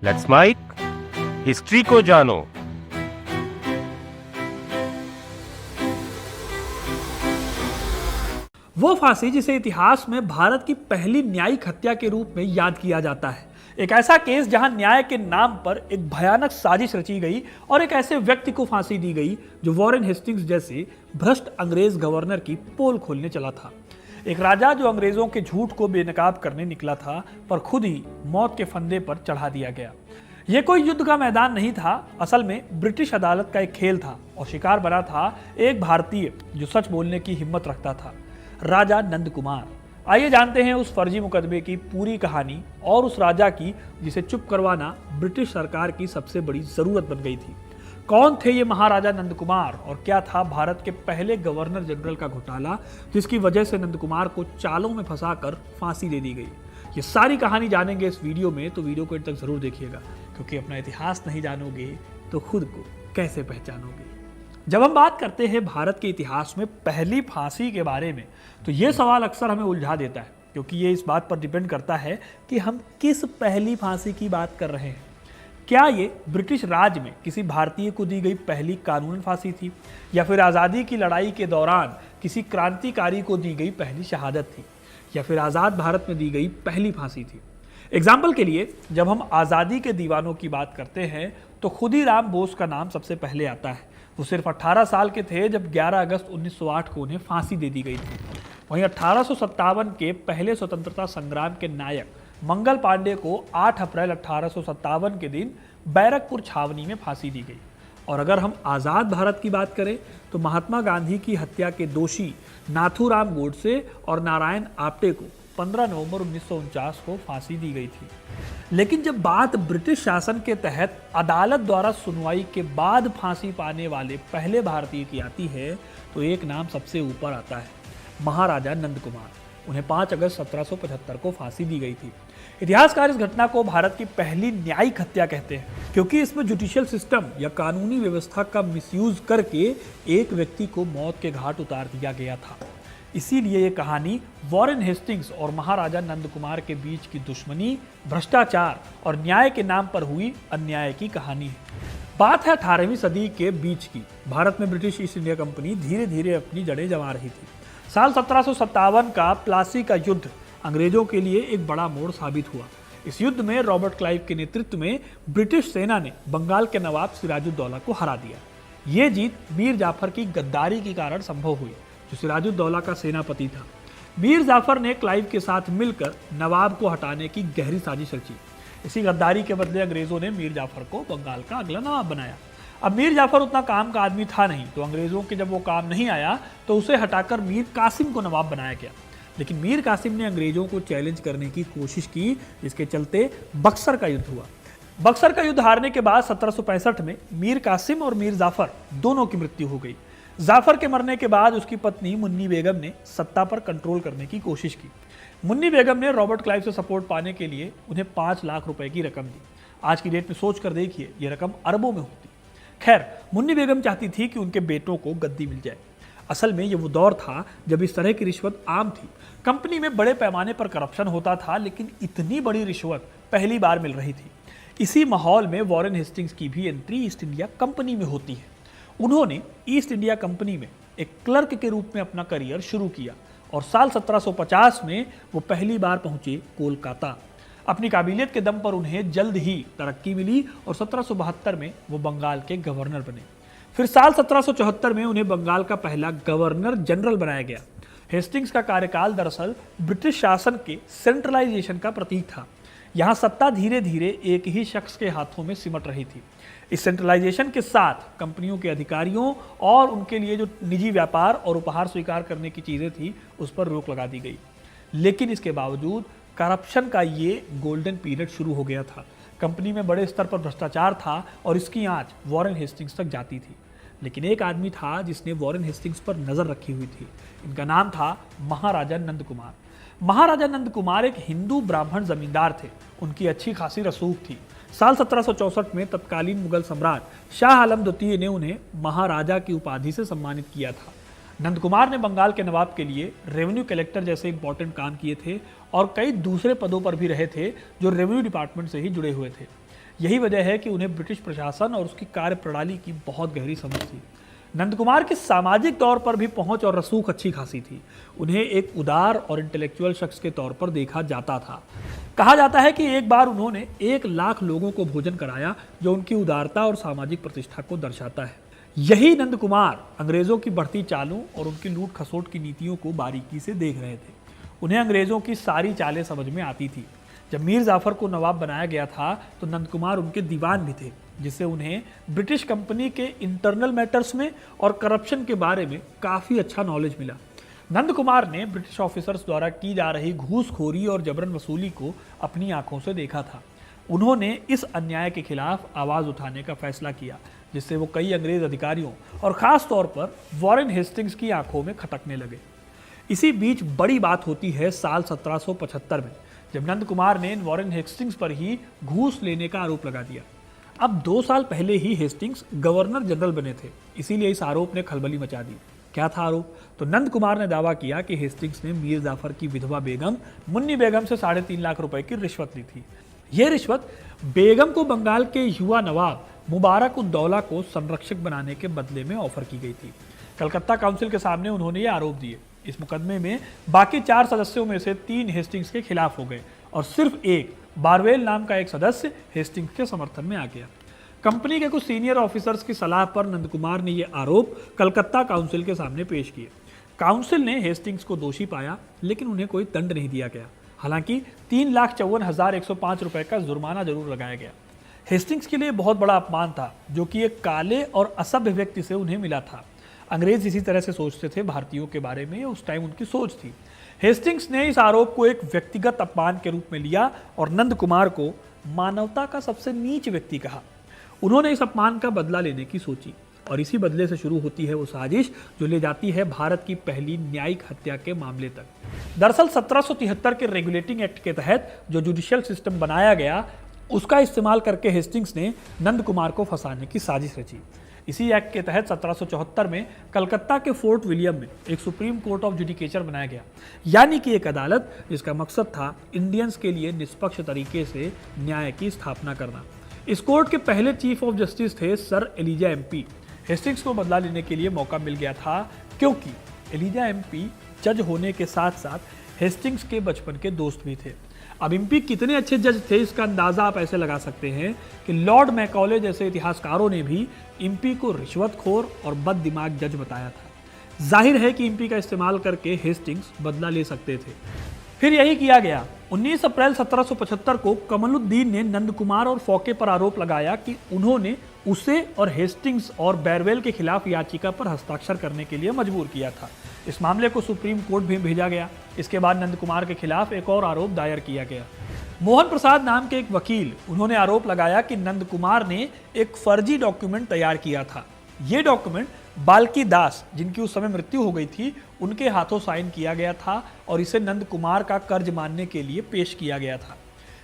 Let's mic history को जानो। वो फांसी जिसे इतिहास में भारत की पहली न्यायिक हत्या के रूप में याद किया जाता है। एक ऐसा केस जहां न्याय के नाम पर एक भयानक साजिश रची गई और एक ऐसे व्यक्ति को फांसी दी गई जो वॉरेन हेस्टिंग्स जैसे भ्रष्ट अंग्रेज गवर्नर की पोल खोलने चला था। एक राजा जो अंग्रेजों के झूठ को बेनकाब करने निकला था, पर खुद ही मौत के फंदे पर चढ़ा दिया गया। यह कोई युद्ध का मैदान नहीं था, असल में ब्रिटिश अदालत का एक खेल था और शिकार बना था एक भारतीय जो सच बोलने की हिम्मत रखता था, राजा नंद कुमार। आइए जानते हैं उस फर्जी मुकदमे की पूरी कहानी और उस राजा की जिसे चुप करवाना ब्रिटिश सरकार की सबसे बड़ी जरूरत बन गई थी। कौन थे ये महाराजा नंद कुमार और क्या था भारत के पहले गवर्नर जनरल का घोटाला जिसकी वजह से नंद कुमार को चालों में फंसाकर फांसी दे दी गई। ये सारी कहानी जानेंगे इस वीडियो में, तो वीडियो को अंत तक जरूर देखिएगा, क्योंकि अपना इतिहास नहीं जानोगे तो खुद को कैसे पहचानोगे। जब हम बात करते हैं भारत के इतिहास में पहली फांसी के बारे में, तो ये सवाल अक्सर हमें उलझा देता है, क्योंकि ये इस बात पर डिपेंड करता है कि हम किस पहली फांसी की बात कर रहे हैं। क्या ये ब्रिटिश राज में किसी भारतीय को दी गई पहली कानूनन फांसी थी, या फिर आज़ादी की लड़ाई के दौरान किसी क्रांतिकारी को दी गई पहली शहादत थी, या फिर आज़ाद भारत में दी गई पहली फांसी थी। एग्जाम्पल के लिए, जब हम आज़ादी के दीवानों की बात करते हैं तो खुदीराम बोस का नाम सबसे पहले आता है। वो सिर्फ 18 साल के थे जब 11 अगस्त 1908 को उन्हें फांसी दे दी गई थी। वहीं 1857 के पहले स्वतंत्रता संग्राम के नायक मंगल पांडे को 8 अप्रैल 1857 के दिन बैरकपुर छावनी में फांसी दी गई। और अगर हम आज़ाद भारत की बात करें तो महात्मा गांधी की हत्या के दोषी नाथूराम गोडसे और नारायण आप्टे को 15 नवंबर 1949 को फांसी दी गई थी। लेकिन जब बात ब्रिटिश शासन के तहत अदालत द्वारा सुनवाई के बाद फांसी पाने वाले पहले भारतीय की आती है, तो एक नाम सबसे ऊपर आता है, महाराजा नंद कुमार। उन्हें 5 अगस्त 1775 को फांसी दी गई थी। इतिहासकार इस घटना को भारत की पहली न्यायिक हत्या कहते हैं, क्योंकि इसमें जुडिशियल सिस्टम या कानूनी व्यवस्था का मिसयूज करके एक व्यक्ति को मौत के घाट उतार दिया गया था। इसीलिए ये कहानी वॉरेन हेस्टिंग्स और महाराजा नंद कुमार के बीच की दुश्मनी, भ्रष्टाचार और न्याय के नाम पर हुई अन्याय की कहानी है। बात है 18वीं सदी के बीच की। भारत में ब्रिटिश ईस्ट इंडिया कंपनी धीरे धीरे अपनी जड़ें जमा रही थी। साल 1757 का प्लासी का युद्ध अंग्रेजों के लिए एक बड़ा मोड़ साबित हुआ। इस युद्ध में रॉबर्ट क्लाइव के नेतृत्व में ब्रिटिश सेना ने बंगाल के नवाब सिराजुद्दौला को हरा दिया। ये जीत मीर जाफर की गद्दारी के कारण संभव हुई, जो सिराजुद्दौला का सेनापति था। मीर जाफर ने क्लाइव के साथ मिलकर नवाब को हटाने की गहरी साजिश रची। इसी गद्दारी के बदले अंग्रेजों ने मीर जाफर को बंगाल का अगला नवाब बनाया। अब मीर जाफर उतना काम का आदमी था नहीं, तो अंग्रेजों के जब वो काम नहीं आया तो उसे हटाकर मीर कासिम को नवाब बनाया गया। लेकिन मीर कासिम ने अंग्रेजों को चैलेंज करने की कोशिश की, जिसके चलते बक्सर का युद्ध हुआ। बक्सर का युद्ध हारने के बाद 1765 में मीर कासिम और मीर जाफर दोनों की मृत्यु हो गई। जाफर के मरने के बाद उसकी पत्नी मुन्नी बेगम ने सत्ता पर कंट्रोल करने की कोशिश की। मुन्नी बेगम ने रॉबर्ट क्लाइव से सपोर्ट पाने के लिए उन्हें 5 लाख रुपए की रकम दी। आज की डेट में सोच कर देखिए, यह रकम अरबों में होती। खैर, मुन्नी बेगम चाहती थी कि उनके बेटों को गद्दी मिल जाए। असल में ये वो दौर था जब इस तरह की रिश्वत आम थी। कंपनी में बड़े पैमाने पर करप्शन होता था, लेकिन इतनी बड़ी रिश्वत पहली बार मिल रही थी। इसी माहौल में वॉरेन हेस्टिंग्स की भी एंट्री ईस्ट इंडिया कंपनी में होती है। उन्होंने ईस्ट इंडिया कंपनी में एक क्लर्क के रूप में अपना करियर शुरू किया और साल 1750 में वो पहली बार पहुंचे कोलकाता। अपनी काबिलियत के दम पर उन्हें जल्द ही तरक्की मिली और 1772 में वो बंगाल के गवर्नर बने। फिर साल 1774 में उन्हें बंगाल का पहला गवर्नर जनरल बनाया गया। हेस्टिंग्स का कार्यकाल दरअसल ब्रिटिश शासन के सेंट्रलाइजेशन का प्रतीक था। यहाँ सत्ता धीरे धीरे एक ही शख्स के हाथों में सिमट रही थी। इस सेंट्रलाइजेशन के साथ कंपनियों के अधिकारियों और उनके लिए जो निजी व्यापार और उपहार स्वीकार करने की चीज़ें थी, उस पर रोक लगा दी गई। लेकिन इसके बावजूद करप्शन का ये गोल्डन पीरियड शुरू हो गया था। कंपनी में बड़े स्तर पर भ्रष्टाचार था और इसकी आंच वॉरेन हेस्टिंग्स तक जाती थी। लेकिन एक आदमी था जिसने वॉरेन हेस्टिंग्स पर नज़र रखी हुई थी। इनका नाम था महाराजा नंद कुमार। महाराजा नंद कुमार एक हिंदू ब्राह्मण जमींदार थे। उनकी अच्छी खासी रसूख थी। साल 1764 में तत्कालीन मुगल सम्राट शाह आलम द्वितीय ने उन्हें महाराजा की उपाधि से सम्मानित किया था। नंद कुमार ने बंगाल के नवाब के लिए रेवेन्यू कलेक्टर जैसे इंपॉर्टेंट काम किए थे और कई दूसरे पदों पर भी रहे थे जो रेवेन्यू डिपार्टमेंट से ही जुड़े हुए थे। यही वजह है कि उन्हें ब्रिटिश प्रशासन और उसकी कार्यप्रणाली की बहुत गहरी समझ थी। नंद कुमार की सामाजिक तौर पर भी पहुंच और रसूख अच्छी खासी थी। उन्हें एक उदार और इंटेलेक्चुअल शख्स के तौर पर देखा जाता था। कहा जाता है कि एक बार उन्होंने 1 लाख लोगों को भोजन कराया, जो उनकी उदारता और सामाजिक प्रतिष्ठा को दर्शाता है। यही नंद कुमार अंग्रेजों की बढ़ती चालों और उनकी लूट खसोट की नीतियों को बारीकी से देख रहे थे। उन्हें अंग्रेजों की सारी चालें समझ में आती थी। जब मीर जाफर को नवाब बनाया गया था तो नंद कुमार उनके दीवान भी थे, जिससे उन्हें ब्रिटिश कंपनी के इंटरनल मैटर्स में और करप्शन के बारे में काफ़ी अच्छा नॉलेज मिला। नंद कुमार ने ब्रिटिश ऑफिसर्स द्वारा की जा रही घूसखोरी और जबरन वसूली को अपनी आंखों से देखा था। उन्होंने इस अन्याय के खिलाफ आवाज़ उठाने का फैसला किया, जिससे वो कई अंग्रेज अधिकारियों और ख़ास तौर पर वॉरेन हेस्टिंग्स की आंखों में खटकने लगे। इसी बीच बड़ी बात होती है साल 1775 में, जब नंद कुमार ने वॉरेन हेस्टिंग्स पर ही घूस लेने का आरोप लगा दिया। अब 2 साल पहले ही हेस्टिंग्स गवर्नर जनरल बने थे, इसीलिए इस आरोप ने खलबली मचा दी। क्या था आरोप? तो नंद कुमार ने दावा किया कि हेस्टिंग्स ने मीर जाफर की विधवा बेगम मुन्नी बेगम से 3.5 लाख रुपए की रिश्वत ली थी। यह रिश्वत बेगम को बंगाल के युवा नवाब मुबारक उद दौला को संरक्षक बनाने के बदले में ऑफर की गई थी। कलकत्ता काउंसिल के सामने उन्होंने ये आरोप दिए। इस मुकदमे में बाकी 4 सदस्यों में से 3 हेस्टिंग्स के खिलाफ हो गए और सिर्फ एक बारवेल नाम का एक सदस्य हेस्टिंग्स के समर्थन में आ गया। कंपनी के कुछ सीनियर ऑफिसर्स की सलाह पर नंद कुमार ने यह आरोप कलकत्ता काउंसिल के सामने पेश किए। काउंसिल ने हेस्टिंग्स को दोषी पाया, लेकिन उन्हें कोई दंड नहीं दिया गया। हालांकि 3,54,105 रुपए का जुर्माना जरूर लगाया गया। हेस्टिंग्स के लिए बहुत बड़ा अपमान था, जो कि एक काले और असभ्य व्यक्ति से उन्हें मिला था। अंग्रेज इसी तरह से सोचते थे भारतीयों के बारे में, उस टाइम उनकी सोच थी। हेस्टिंग्स ने इस आरोप को एक व्यक्तिगत अपमान के रूप में लिया और नंद कुमार को मानवता का सबसे नीच व्यक्ति कहा। उन्होंने इस अपमान का बदला लेने की सोची और इसी बदले से शुरू होती है वो साजिश जो ले जाती है भारत की पहली न्यायिक हत्या के मामले तक। दरअसल 1773 के रेगुलेटिंग एक्ट के तहत जो जुडिशियल सिस्टम बनाया गया, उसका इस्तेमाल करके हेस्टिंग्स ने नंद कुमार को फंसाने की साजिश रची। इसी एक्ट के तहत 1774 में कलकत्ता के फोर्ट विलियम में एक सुप्रीम कोर्ट ऑफ जुडिकेचर बनाया गया, यानी कि एक अदालत जिसका मकसद था इंडियंस के लिए निष्पक्ष तरीके से न्याय की स्थापना करना। इस कोर्ट के पहले चीफ ऑफ जस्टिस थे सर एलिजा एमपी। हेस्टिंग्स को बदला लेने के लिए मौका मिल गया था, क्योंकि एलिजा एमपी जज होने के साथ साथ हेस्टिंग्स के बचपन के दोस्त भी थे। अब एमपी कितने अच्छे जज थे, इसका अंदाजा आप ऐसे लगा सकते हैं कि लॉर्ड मैकॉले जैसे इतिहासकारों ने भी एमपी को रिश्वतखोर और बददिमाग जज बताया था। जाहिर है कि एमपी का इस्तेमाल करके हेस्टिंग्स बदला ले सकते थे। फिर यही किया गया। 19 अप्रैल 1775 को कमलुद्दीन ने नंद कुमार और फौके पर आरोप लगाया कि उन्होंने उसे और हेस्टिंग्स और बैरवेल के खिलाफ याचिका पर हस्ताक्षर करने के लिए मजबूर किया था। इस मामले को सुप्रीम कोर्ट भी भेजा गया। इसके बाद नंद कुमार के खिलाफ एक और आरोप दायर किया गया। मोहन प्रसाद नाम के एक वकील, उन्होंने आरोप लगाया कि नंद कुमार ने एक फर्जी डॉक्यूमेंट तैयार किया था। ये डॉक्यूमेंट बाल्की दास, जिनकी उस समय मृत्यु हो गई थी, उनके हाथों साइन किया गया था और इसे नंद कुमार का कर्ज मानने के लिए पेश किया गया था।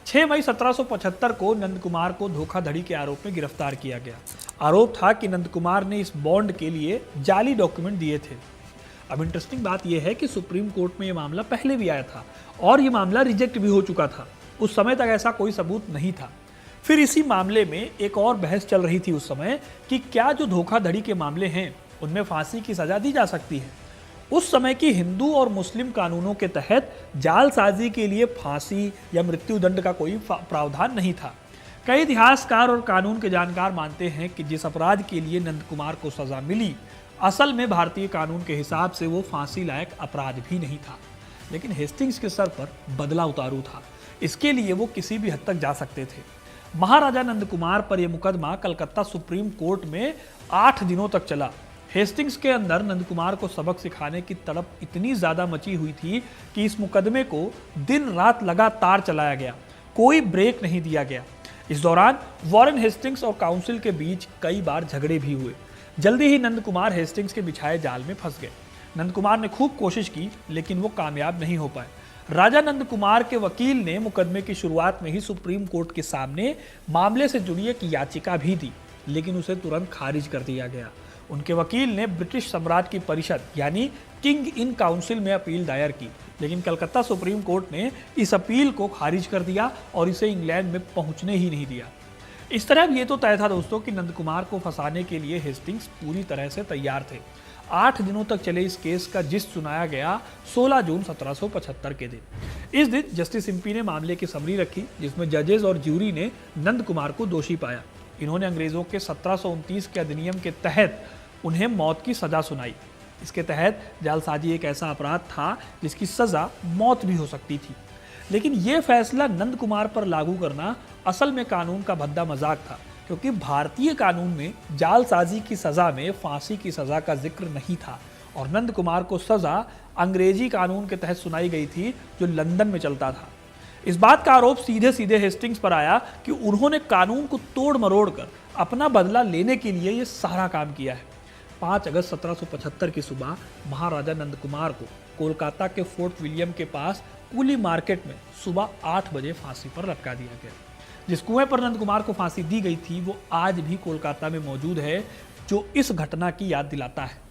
6 मई 1775 को नंद कुमार को धोखाधड़ी के आरोप में गिरफ्तार किया गया। आरोप था कि नंद कुमार ने इस बॉन्ड के लिए जाली डॉक्यूमेंट दिए थे। अब इंटरेस्टिंग बात यह है कि सुप्रीम कोर्ट में यह मामला पहले भी आया था और यह मामला रिजेक्ट भी हो चुका था। उस समय तक ऐसा कोई सबूत नहीं था। फिर इसी मामले में एक और बहस चल रही थी उस समय कि क्या जो धोखाधड़ी के मामले हैं उनमें फांसी की सजा दी जा सकती है। उस समय की हिंदू और मुस्लिम कानूनों के तहत जालसाजी के लिए फांसी या मृत्युदंड का कोई प्रावधान नहीं था। कई इतिहासकार और कानून के जानकार मानते हैं कि जिस अपराध के लिए नंद कुमार को सजा मिली, असल में भारतीय कानून के हिसाब से वो फांसी लायक अपराध भी नहीं था। लेकिन हेस्टिंग्स के सर पर बदला उतारू था, इसके लिए वो किसी भी हद तक जा सकते थे। महाराजा नंद कुमार पर यह मुकदमा कलकत्ता सुप्रीम कोर्ट में 8 दिनों तक चला। हेस्टिंग्स के अंदर नंद कुमार को सबक सिखाने की तड़प इतनी ज्यादा मची हुई थी कि इस मुकदमे को दिन रात लगातार चलाया गया, कोई ब्रेक नहीं दिया गया। इस दौरान वॉरेन हेस्टिंग्स और काउंसिल के बीच कई बार झगड़े भी हुए। जल्दी ही नंद कुमार हेस्टिंग्स के बिछाए जाल में फंस गए। नंद कुमार ने खूब कोशिश की, लेकिन वो कामयाब नहीं हो पाए। राजा नंद कुमार के वकील ने मुकदमे की शुरुआत में ही सुप्रीम कोर्ट के सामने मामले से जुड़ी एक याचिका भी दी, लेकिन उसे तुरंत खारिज कर दिया गया। उनके वकील ने ब्रिटिश सम्राट की परिषद यानी किंग इन काउंसिल में अपील दायर की, लेकिन कलकत्ता सुप्रीम कोर्ट ने इस अपील को खारिज कर दिया और इसे इंग्लैंड में पहुंचने ही नहीं दिया। इस तरह ये तो तय था दोस्तों कि नंद कुमार को फंसाने के लिए हेस्टिंग्स पूरी तरह से तैयार थे। 8 दिनों तक चले इस केस का जिस सुनाया गया 16 जून 1775 के दिन। इस दिन जस्टिस इम्पी ने मामले की समरी रखी, जिसमें जजेस और ज्यूरी ने नंद कुमार को दोषी पाया। इन्होंने अंग्रेजों के 1729 के अधिनियम के तहत उन्हें मौत की सजा सुनाई। इसके तहत जालसाजी एक ऐसा अपराध था जिसकी सजा मौत भी हो सकती थी, लेकिन यह फैसला नंद कुमार पर लागू करना असल में कानून का भद्दा मजाक था, क्योंकि भारतीय कानून में जालसाजी की सजा में फांसी की सजा का जिक्र नहीं था और नंद कुमार को सजा अंग्रेजी कानून के तहत सुनाई गई थी जो लंदन में चलता था। इस बात का आरोप सीधे सीधे हेस्टिंग्स पर आया कि उन्होंने कानून को तोड़ मरोड़ कर अपना बदला लेने के लिए ये सारा काम किया है। 5 अगस्त 1775 की सुबह महाराजा नंद कुमार को कोलकाता के फोर्ट विलियम के पास कुली मार्केट में सुबह 8 बजे फांसी पर लटका दिया गया। जिस कुएं पर नंद कुमार को फांसी दी गई थी वो आज भी कोलकाता में मौजूद है, जो इस घटना की याद दिलाता है।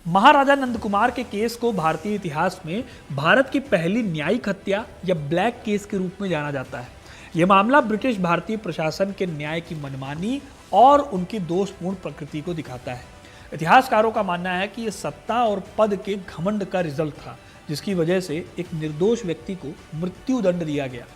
महाराजा नंद कुमार के केस को भारतीय इतिहास में भारत की पहली न्यायिक हत्या या ब्लैक केस के रूप में जाना जाता है। यह मामला ब्रिटिश भारतीय प्रशासन के न्याय की मनमानी और उनकी दोषपूर्ण प्रकृति को दिखाता है। इतिहासकारों का मानना है कि यह सत्ता और पद के घमंड का रिजल्ट था, जिसकी वजह से एक निर्दोष व्यक्ति को मृत्युदंड दिया गया।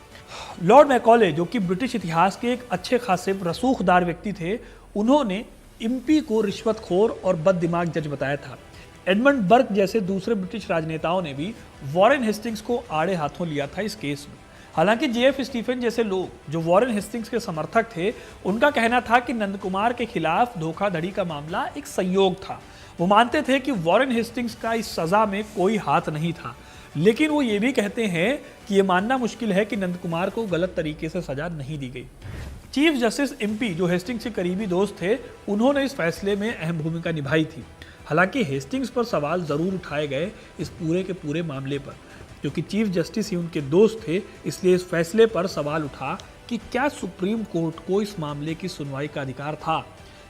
लॉर्ड मैकॉले, जो कि ब्रिटिश इतिहास के एक अच्छे खासे रसूखदार व्यक्ति थे, उन्होंने इम्पी को रिश्वतखोर और बददिमाग जज बताया था। एडमंड बर्क जैसे दूसरे ब्रिटिश राजनेताओं ने भी वॉरेन हेस्टिंग्स को आड़े हाथों लिया था इस केस में। हालांकि जेएफ स्टीफन जैसे लोग जो वॉरेन हेस्टिंग्स के समर्थक थे, उनका कहना था कि नंद कुमार के खिलाफ धोखाधड़ी का मामला एक संयोग था। वो मानते थे कि वॉरेन हेस्टिंग्स का इस सजा में कोई हाथ नहीं था, लेकिन वो ये भी कहते हैं कि ये मानना मुश्किल है कि नंद कुमार को गलत तरीके से सजा नहीं दी गई। चीफ जस्टिस एमपी, जो हेस्टिंग्स के करीबी दोस्त थे, उन्होंने इस फैसले में अहम भूमिका निभाई थी। हालांकि हेस्टिंग्स पर सवाल जरूर उठाए गए इस पूरे के पूरे मामले पर, क्योंकि चीफ जस्टिस ही उनके दोस्त थे, इसलिए इस फैसले पर सवाल उठा कि क्या सुप्रीम कोर्ट को इस मामले की सुनवाई का अधिकार था।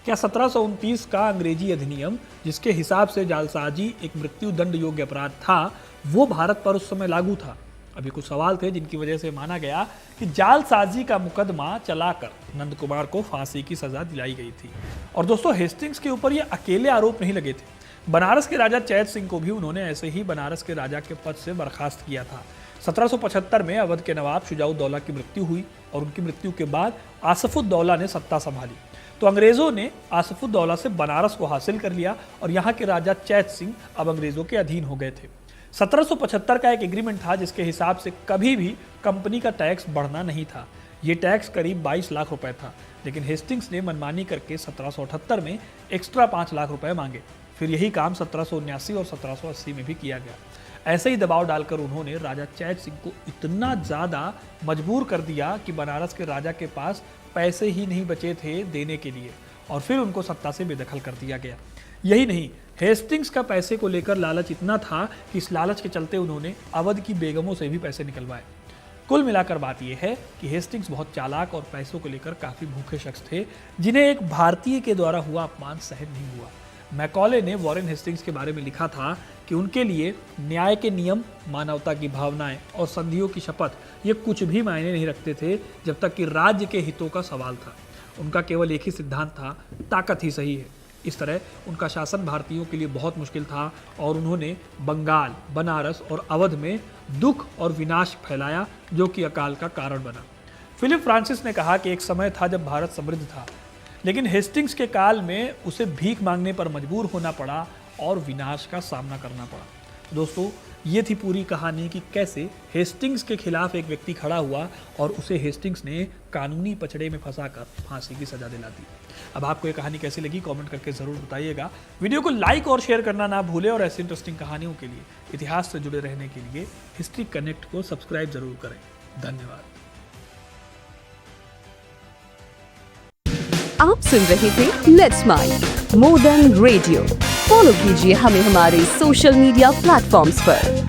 क्या 1729 का अंग्रेजी अधिनियम, जिसके हिसाब से जालसाजी एक मृत्यु दंड योग्य अपराध था, वो भारत पर उस समय लागू था। अभी कुछ सवाल थे जिनकी वजह से माना गया कि जालसाजी का मुकदमा चलाकर नंद कुमार को फांसी की सजा दिलाई गई थी। और दोस्तों, हेस्टिंग्स के ऊपर ये अकेले आरोप नहीं लगे थे। बनारस के राजा चैत सिंह को भी उन्होंने ऐसे ही बनारस के राजा के पद से बर्खास्त किया था। 1775 में अवध के नवाब शुजाउद्दौला की मृत्यु हुई और उनकी मृत्यु के बाद आसफुद्दौला ने सत्ता संभाली, तो अंग्रेजों ने आसफुद्दौला से बनारस को हासिल कर लिया और यहाँ के राजा चैत सिंह अब अंग्रेजों के अधीन हो गए थे। 1775 का एक एग्रीमेंट था जिसके हिसाब से कभी भी कंपनी का टैक्स बढ़ना नहीं था। ये टैक्स करीब 22 लाख रुपए था, लेकिन हेस्टिंग्स ने मनमानी करके 1778 में एक्स्ट्रा 5 लाख रुपए मांगे। फिर यही काम 1779 और 1780 में भी किया गया। ऐसे ही दबाव डालकर उन्होंने राजा चैत सिंह को इतना ज़्यादा मजबूर कर दिया कि बनारस के राजा के पास पैसे ही नहीं बचे थे देने के लिए, और फिर उनको सत्ता से बेदखल कर दिया गया। यही नहीं, हेस्टिंग्स का पैसे को लेकर लालच इतना था कि इस लालच के चलते उन्होंने अवध की बेगमों से भी पैसे निकलवाए। कुल मिलाकर बात यह है कि हेस्टिंग्स बहुत चालाक और पैसों को लेकर काफ़ी भूखे शख्स थे, जिन्हें एक भारतीय के द्वारा हुआ अपमान सहन नहीं हुआ। मैकॉले ने वॉरेन हेस्टिंग्स के बारे में लिखा था कि उनके लिए न्याय के नियम, मानवता की भावनाएं और संधियों की शपथ ये कुछ भी मायने नहीं रखते थे जब तक कि राज्य के हितों का सवाल था। उनका केवल एक ही सिद्धांत था, ताकत ही सही है। इस तरह उनका शासन भारतीयों के लिए बहुत मुश्किल था और उन्होंने बंगाल, बनारस और अवध में दुख और विनाश फैलाया, जो कि अकाल का कारण बना। फिलिप फ्रांसिस ने कहा कि एक समय था जब भारत समृद्ध था, लेकिन हेस्टिंग्स के काल में उसे भीख मांगने पर मजबूर होना पड़ा और विनाश का सामना करना पड़ा। दोस्तों, ये थी पूरी कहानी कि कैसे हेस्टिंग्स के खिलाफ एक व्यक्ति खड़ा हुआ और उसे हेस्टिंग्स ने कानूनी पचड़े में फंसाकर फांसी की सजा दिला दी। अब आपको ये कहानी कैसी लगी कमेंट करके ज़रूर बताइएगा। वीडियो को लाइक और शेयर करना ना भूलें और ऐसी इंटरेस्टिंग कहानियों के लिए, इतिहास से जुड़े रहने के लिए हिस्ट्री कनेक्ट को सब्सक्राइब जरूर करें। धन्यवाद। आप सुन रहे थे let's mind more than radio. Follow कीजिए हमें हमारे सोशल मीडिया प्लेटफॉर्म्स पर।